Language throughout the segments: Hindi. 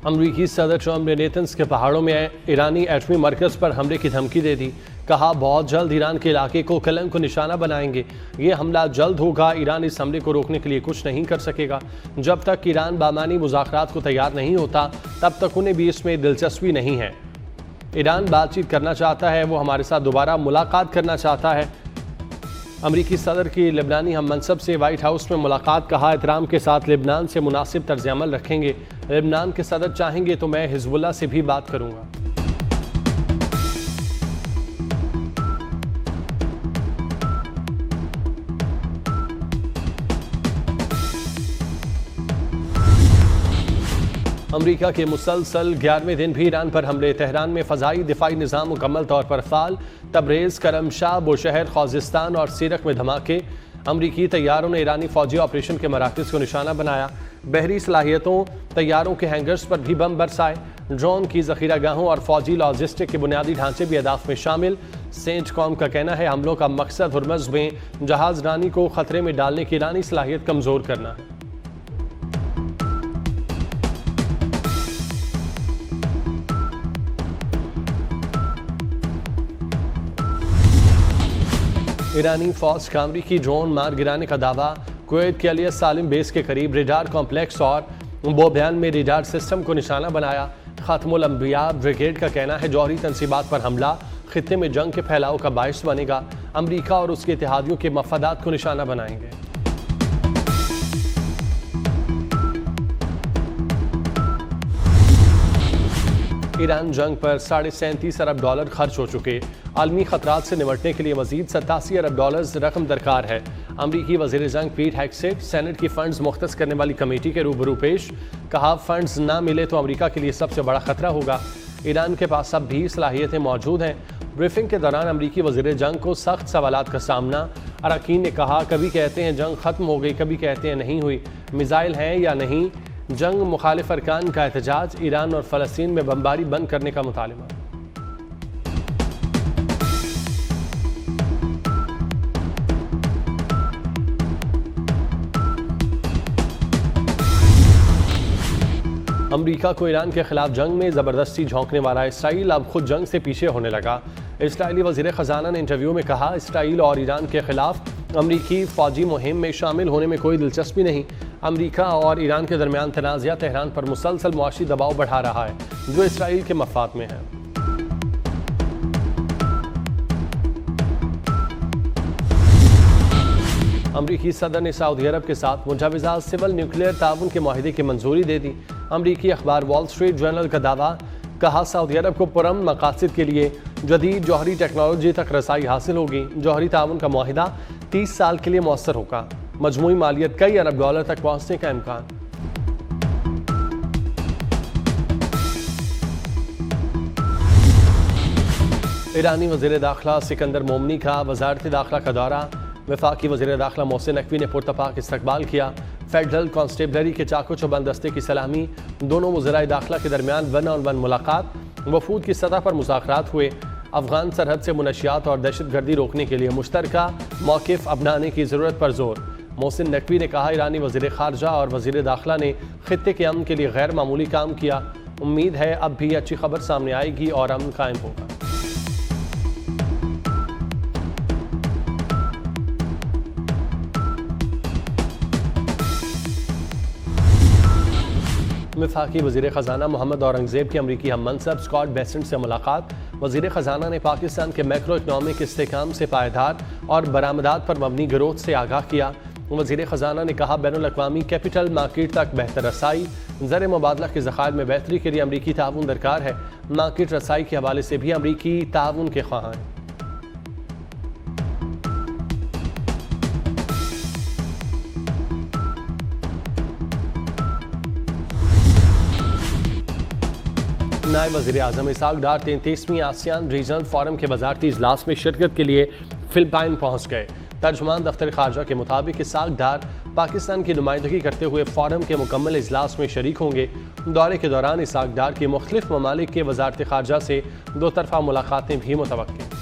अमरीकी सदर ट्रंप ने नेतन्स के पहाड़ों में ईरानी एटमी मरकज़ पर हमले की धमकी दे दी। कहा, बहुत जल्द ईरान के इलाके को कलंक को निशाना बनाएंगे। ये हमला जल्द होगा। ईरान इस हमले को रोकने के लिए कुछ नहीं कर सकेगा। जब तक ईरान बामानी मुज़ाकरात को तैयार नहीं होता तब तक उन्हें भी इसमें दिलचस्पी नहीं है। ईरान बातचीत करना चाहता है, वो हमारे साथ दोबारा मुलाकात करना चाहता है। अमरीकी सदर की लेबनानी हम मनसब से वाइट हाउस में मुलाकात। कहा, एहतराम के साथ लेबनान से मुनासिब तर्ज अमल रखेंगे। लेबनान के सदर चाहेंगे तो मैं हिजबुल्लाह से भी बात करूंगा। अमरीका के मुसलसल 11वें दिन भी ईरान पर हमले। तेहरान में फ़ज़ाई दिफाई निज़ाम मुकम्मल तौर पर फ़ाल। तबरेज़, करमशाह, बुशहर, ख़ुज़िस्तान और सीरक में धमाके। अमरीकी तैयारों ने ईरानी फ़ौजी ऑपरेशन के मराकज़ को निशाना बनाया। बहरी सलाहियतों, तैयारों के हैंगर्स पर भी बम बरसाए। ड्रोन की ज़ख़ीरागाहों और फ़ौजी लॉजिस्टिक के बुनियादी ढांचे भी अहदाफ में शामिल। सेंट कॉम का कहना है, हमलों का मकसद हुर्मुज़ में जहाज़ रानी को ख़तरे में डालने की ईरानी सलाहियत कमज़ोर करना है। ईरानी फौज का अमरीकी ड्रोन मार गिराने का दावा। कुवैत के अलिया सालिम बेस के करीब रेडार कॉम्प्लेक्स और बोबयान में रेडार सिस्टम को निशाना बनाया। ख़ात्मुल अंबिया ब्रिगेड का कहना है, जौहरी तंसीबात पर हमला खित्ते में जंग के फैलाव का बायस बनेगा। अमरीका और उसके इत्तेहादियों के मफादात को निशाना बनाएंगे। ईरान जंग पर $37.5 अरब खर्च हो चुके। आलमी खतरात से निपटने के लिए मजीद $87 अरब रकम दरकार है। अमरीकी वज़ीर जंग पीट हेग्सेट सेनेट की फंड्स मुख्तस करने वाली कमेटी के रूबरू पेश। कहा, फंड्स ना मिले तो अमरीका के लिए सबसे बड़ा खतरा होगा। ईरान के पास अब भी सलाहियतें मौजूद हैं। ब्रीफिंग के दौरान अमरीकी वज़ीर जंग को सख्त सवालात का सामना। अरकान ने कहा, कभी कहते हैं जंग ख़त्म हो गई, कभी कहते हैं नहीं हुई। मिसाइल हैं या नहीं। जंग मुखालिफ अरकान का एहतजाज। ईरान और फ़लस्तीन में बमबारी बंद करने का मुतालबा। अमरीका को ईरान के खिलाफ जंग में ज़बरदस्ती झोंकने वाला इसराइल अब खुद जंग से पीछे होने लगा। इसराइली वज़ीर ख़जाना ने इंटरव्यू में कहा, इसराइल और ईरान के खिलाफ अमरीकी फ़ौजी मुहिम में शामिल होने में कोई दिलचस्पी नहीं। अमरीका और ईरान के दरमियान तनाज़ा तेहरान पर मुसलसल मुआशी दबाव बढ़ा रहा है, जो इसराइल के मफाद में है। अमरीकी सदर ने सऊदी अरब के साथ मुजाविज़ात सिविल न्यूक्लियर ताउन के माहिदे की मंजूरी दे दी। अमरीकी अखबार वॉल स्ट्रीट जर्नल का दावा। कहा, सऊदी अरब को पुरअमन मकासद के लिए जदीद जौहरी टेक्नोलॉजी तक रसाई हासिल होगी। जौहरी ताउन का माहिदा 30 साल के लिए मौसर होगा। मजमूई मालियत कई अरब डॉलर तक पहुंचने का इम्कान। ईरानी वज़ीर दाखिला सिकंदर मोमनी का वज़ारत दाखिला का दौरा। वफाकी वज़ीर दाखिला मोहसिन नकवी ने पुरतपाक इस्तकबाल किया। फेडरल कांस्टेबलरी के चाको चौबंद दस्ते की सलामी। दोनों वज़राए दाखिला के दरमियान 1-on-1 मुलाकात। वफूद की सतह पर मुज़ाकरात हुए। अफगान सरहद से मुनशियात और दहशतगर्दी रोकने के लिए मुश्तरका मौक़िफ़ अपनाने की ज़रूरत पर जोर। मोहसिन नकवी ने कहा, ईरानी वज़ीर ख़ारजा और वज़ीर दाखिला ने खित्ते के अमन के लिए गैर मामूली काम किया। उम्मीद है अब भी अच्छी खबर सामने आएगी और अमन कायम होगा। वफाकी वज़ीर ख़जाना मोहम्मद औरंगज़ेब की अमरीकी हम मनसब स्कॉट बेसेंट से मुलाकात। वज़ीर ख़जाना ने पाकिस्तान के मैक्रो इकनॉमिक इस्तेहकाम से पायदार और बरामदात पर मबनी ग्रोथ से आगाह किया। वज़ीर ख़जाना ने कहा, बैनुल-अक़वामी कैपिटल मार्केट तक बेहतर रसाई। ज़र मुबादला के ज़खायर में बेहतरी के लिए अमरीकी ताउन दरकार है। मार्केट रसाई के हवाले से भी अमरीकी ताउन के ख्वाह हैं। नायब वज़ीर आज़म इसहाक़ डार 33वीं आसियान रीजनल फोरम के वज़ारती इजलास में शिरकत के लिए फ़िलिपाइन पहुँच गए। तर्जुमान दफ्तर ख़ारजा के मुताबिक इसहाक़ डार पाकिस्तान की नुमाइंदगी करते हुए फोरम के मुकम्मल इजलास में शरीक होंगे। दौरे के दौरान इसहाक़ डार की मुख्तलिफ ममालिक के वज़ारत ख़ारजा से दो तरफ़ा मुलाकातें भी मुतवक्किल।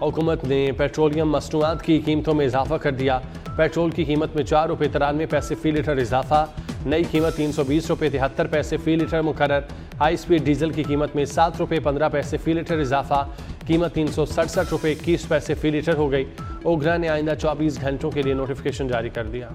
हुकूमत ने पेट्रोलियम मसनूआत की कीमतों में इजाफा कर दिया। पेट्रोल की कीमत में 4 रुपये 93 पैसे फ़ी लीटर इजाफा, नई कीमत 320 रुपये 73 पैसे फ़ी लीटर मुकर्रर। हाई स्पीड डीजल की कीमत में 7 रुपये 15 पैसे फ़ी लीटर इजाफा, कीमत 367 रुपये 21 पैसे फ़ी लीटर हो गई। ओगरा ने आइंदा 24 घंटों के लिए नोटिफिकेशन जारी कर दिया।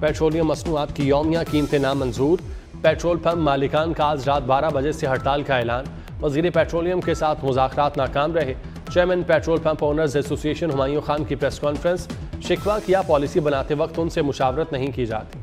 पेट्रोलियम मसनूआत की यौमिया कीमतें नामंजूर। पेट्रोल पंप मालिकान का आज रात 12 बजे से हड़ताल का ऐलान। वज़ीर पेट्रोलियम के साथ मुज़ाकरात नाकाम रहे। Chairman petrol pump owners association Humayun Khan की प्रेस कॉन्फ्रेंस। शिकवा किया पॉलिसी बनाते वक्त उनसे मुशावरत नहीं की जाती।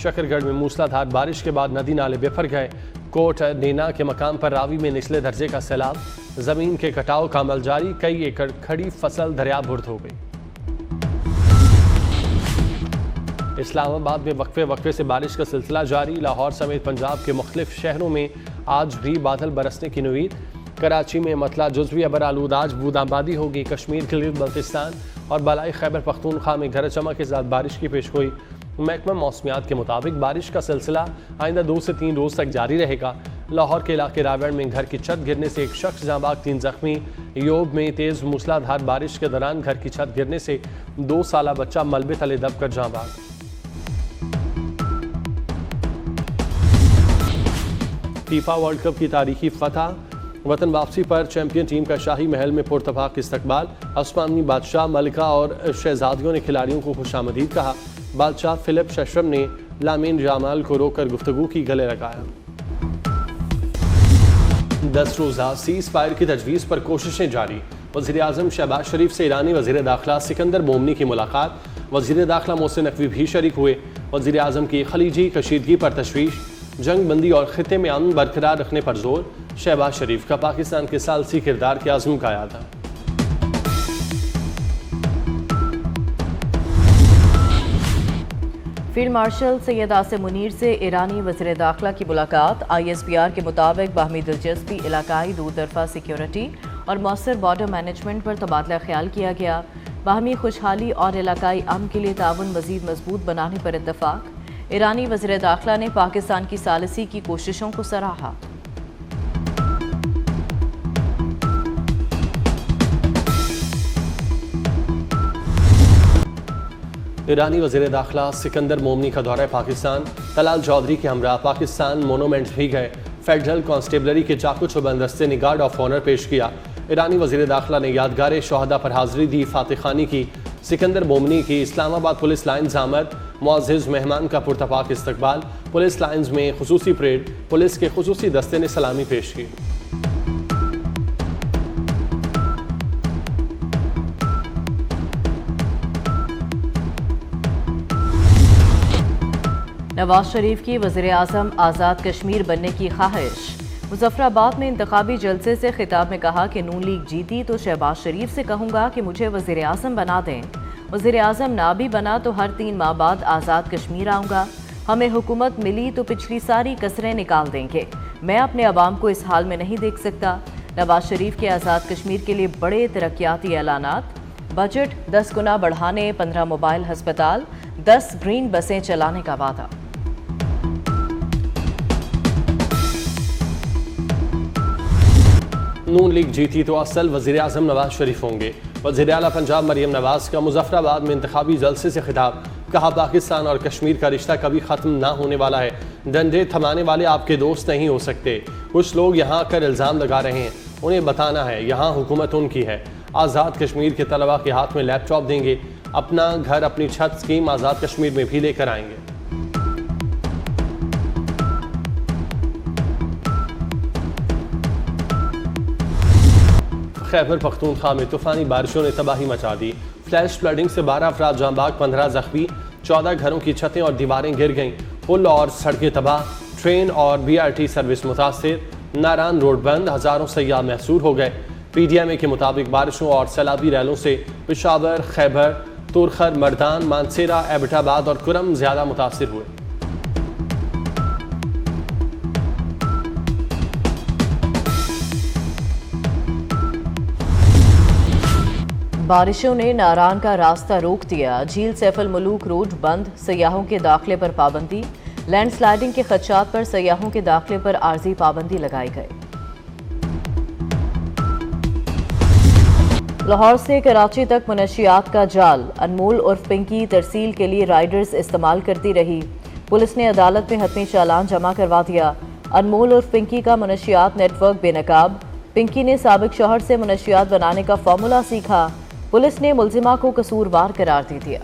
शकरगढ़ में मूसलाधार बारिश के बाद नदी नाले बिफर गए। कोट नीना के मकाम पर रावी में निचले दर्जे का सैलाब, जमीन के कटाव का अमल जारी, कई एकड़ खड़ी फसल दरियाबुर्द हो गई। इस्लामाबाद में वक्फे से बारिश का सिलसिला जारी। लाहौर समेत पंजाब के मुख्तलिफ शहरों में आज भी बादल बरसने की उम्मीद। कराची में मतला जुज़वी अबर आलूद आज बूंदाबांदी होगी। कश्मीर गिलगित बल्तिस्तान और बलाई खैबर पख्तूनख्वा में गरज चमक के साथ बारिश की पेशगोई। महकमा मौसमियात के मुताबिक बारिश का सिलसिला आइंदा 2 से 3 रोज़ तक जारी रहेगा। लाहौर के इलाके रावण में घर की छत गिरने से एक शख्स जाँ बाग, 3 जख्मी। योब में तेज़ मूसलाधार बारिश के दौरान घर की छत गिरने से 2 साला बच्चा मलबे तले दबकर जाँ बाग। फीफा वर्ल्ड कप की तारीखी फतह, वतन वापसी पर चैंपियन टीम का शाही महल में पुरतफाक इस्तकबाल। आसमानी बादशाह मलिका और शहजादियों ने खिलाड़ियों को खुशामदीद कहा। बादशाह फिलिप शशरम ने लामीन जामाल को रोककर गुफ्तगू की, गले लगाया। 10 रोज़ा सीज़ फायर की तजवीज़ पर कोशिशें जारी। वज़ीर आज़म शहबाज शरीफ से ईरानी वज़ीर दाखिला सिकंदर मोमनी की मुलाकात। वज़ीर दाखिला मोहसिन नकवी भी शरीक हुए। वज़ीर आज़म की खलीजी कशीदगी पर तशवीश, जंग बंदी और खिते में अमन बरकरार रखने पर जोर। शहबाज शरीफ का पाकिस्तान के सालसी किरदार के आज़म का याद है। फील्ड मार्शल सैयद आसिम मुनीर से ईरानी वज़ीर दाखिला की मुलाकात। ISPR के मुताबिक बाहमी दिलचस्पी, इलाकाई दूरदरफा सिक्योरिटी और मौसर बॉर्डर मैनेजमेंट पर तबादला ख्याल किया गया। बाहमी खुशहाली और इलाकाई अमन के लिए ताउन मज़ीद मजबूत बनाने पर इत्तफाक। ईरानी वज़ीर दाखिला ने पाकिस्तान की सालसी की कोशिशों को सराहा। ईरानी वज़ीर दाखिला सिकंदर मोमनी का दौरा पाकिस्तान। तलाल चौधरी के हमरा पाकिस्तान मोनूमेंट भी गए। फेडरल कांस्टेबलरी के चाकू चुबंद दस्ते ने गार्ड ऑफ ऑनर पेश किया। ईरानी वज़ीर दाखिला ने यादगार शहदा पर हाजिरी दी, फातिह खानी की। सिकंदर मोमनी की इस्लामाबाद पुलिस लाइन्स आमद, मुअज़्ज़िज़ मेहमान का पुरतपाक इस्तकबाल। पुलिस लाइन्स में खुसूसी परेड, पुलिस के खुसूसी दस्ते ने सलामी पेश की। नवाज शरीफ की वज़ीर आज़म आज़ाद कश्मीर बनने की ख्वाहिश। मुजफ्फराबाद में इंतखाबी जलसे से खिताब में कहा कि नून लीग जीती तो शहबाज शरीफ से कहूँगा कि मुझे वज़ीर आज़म बना दें। वज़ीर आज़म ना भी बना तो हर 3 माह बाद आज़ाद कश्मीर आऊँगा। हमें हुकूमत मिली तो पिछली सारी कसरें निकाल देंगे। मैं अपने अवाम को इस हाल में नहीं देख सकता। नवाज शरीफ के आज़ाद कश्मीर के लिए बड़े तरक्याती ऐलानात। बजट 10 गुना बढ़ाने, 15 मोबाइल हस्पताल, 10 ग्रीन बसें चलाने का वादा। नून लीग जीती तो असल वज़ीर आज़म नवाज शरीफ होंगे। वज़ीर आला पंजाब मरियम नवाज का मुजफ्फराबाद में इंतखाबी जलसे से खिताब। कहा पाकिस्तान और कश्मीर का रिश्ता कभी ख़त्म ना होने वाला है। डंडे थमाने वाले आपके दोस्त नहीं हो सकते। कुछ लोग यहाँ आकर इल्ज़ाम लगा रहे हैं, उन्हें बताना है यहाँ हुकूमत उनकी है। आज़ाद कश्मीर के तलबा के हाथ में लैपटॉप देंगे। अपना घर अपनी छत स्कीम आज़ाद कश्मीर में भी लेकर आएंगे। खैबर पख्तूनख्वा में तूफानी बारिशों ने तबाही मचा दी। फ्लैश फ्लडिंग से 12 अफराद जाँ बाग, 15 जख्मी। 14 घरों की छतें और दीवारें गिर गईं। पुल और सड़कें तबाह। ट्रेन और BRT सर्विस मुतासिर। नारान रोड बंद, हज़ारों सयाह महसूर हो गए। PDMA के मुताबिक बारिशों और सैलाबी रैलों से पेशावर, खैबर, तुरखर, मर्दान, मानसेरा, एबटाबाद और कुरम ज़्यादा मुतासिर हुए। बारिशों ने नारान का रास्ता रोक दिया। झील सैफुल मलूक रोड बंद, सयाहों के दाखिले पर पाबंदी। लैंडस्लाइडिंग के खदशात पर सयाहों के दाखिले पर आर्जी पाबंदी लगाई गई। लाहौर से कराची तक मनशियात का जाल, अनमोल और पिंकी तरसील के लिए राइडर्स इस्तेमाल करती रही। पुलिस ने अदालत में हतमी चालान जमा करवा दिया। अनमोल और पिंकी का मनशियात नेटवर्क बेनकाब। पिंकी ने साबिक शौहर से मनशियात बनाने का फॉर्मूला सीखा। पुलिस ने मुलजिमा को कसूरवार करार दे दिया।